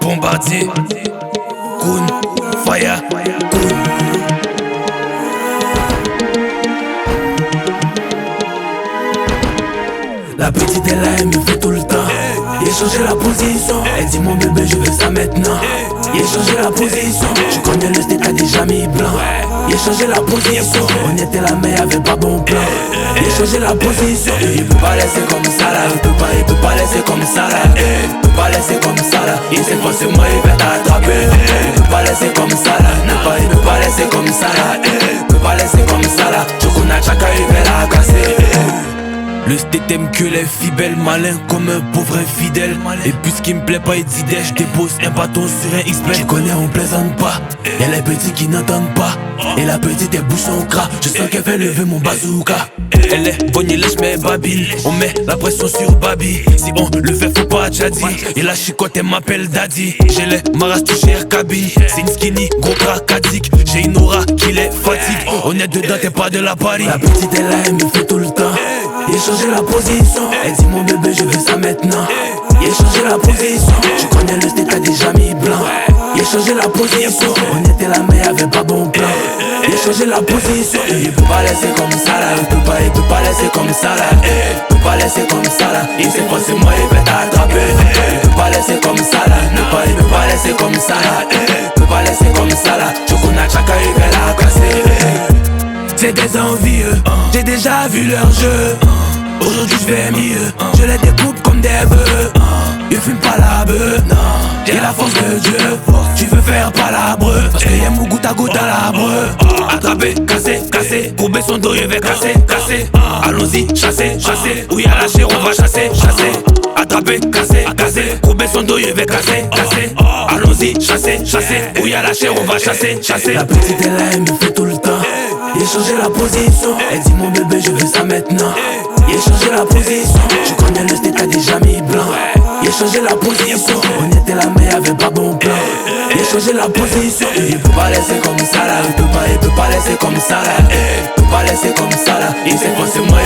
Bombardier, Goon, Fire, Goon. La petite elle a aimé fait tout le temps. J'ai changé la position. Elle dit mon bébé je veux ça maintenant. J'ai changé la position. Je connais le steak a déjà mis blanc. J'ai changé la position. On était là mais y'avait pas bon plan. J'ai changé la position. Il peut pas laisser comme ça là. Il peut pas laisser comme ça là. Il peut pas laisser comme ça là. Il s'est passé moi il va t'attraper. Il peut pas laisser comme ça là. Il peut pas laisser comme ça là. Il peut pas laisser comme ça là. Chokuna chaka il va la casser. Le t'aime que les filles belles, malin comme un pauvre infidèle. Et puis ce qui me plaît pas il dit je dépose un bâton sur un X-Men. Tu connais on plaisante pas. Y'a les petits qui n'entendent pas. Et la petite elle bouge son gras. Je sens qu'elle fait lever mon bazooka. Elle est bonne lèche mais babine. On met la pression sur Babi. Si on le fait faut pas tchadi. Et la chicotte elle m'appelle daddy. J'ai les maras touchés cabine. C'est une skinny gros cracadique. J'ai une aura qui les fatigue. On est dedans t'es pas de la Paris. La petite elle me fait tout le temps. J'ai changé la position. Elle dit mon bébé je veux ça maintenant. J'ai changé la position. Je connais le steak a déjà mis blanc. J'ai changé la position. On était là mais y'avait pas bon plan. J'ai changé la position. Il peut pas laisser comme ça là. Il peut pas laisser comme ça là. Il peut pas laisser comme ça là. Il s'est passé moi il va t'attraper. Il peut pas laisser comme ça là. Il peut pas laisser comme ça là. Il peut pas laisser comme ça là. Chokuna chaka il va la casser. C'est des envieux, j'ai déjà vu leur jeu. Aujourd'hui je vais mieux, je les découpe comme des bœufs. Je fume pas la bœuf, j'ai la force de Dieu. Tu veux faire palabre, parce que y'aime mon goutte à goutte à l'arbre. Attraper, casser, casser, courber son dos, il va casser, casser. Allons-y, chasser, chasser, où y'a la chair on va chasser, chasser. Attraper, casser, casser, courber son dos, il va casser, casser. Allons-y, chasser, chasser, où y'a la chair on va chasser, chasser. La petite elle me fait tout le temps. J'ai changé la position. Elle dit mon bébé je veux ça maintenant. J'ai changé la position. Je connais le steak a déjà mis blanc. J'ai changé la position. On était là mais y'avait pas bon plan. J'ai changé la position. Il peut pas laisser comme ça là. Il peut pas laisser comme ça là. Il peut pas laisser comme ça là. Il s'est passé moi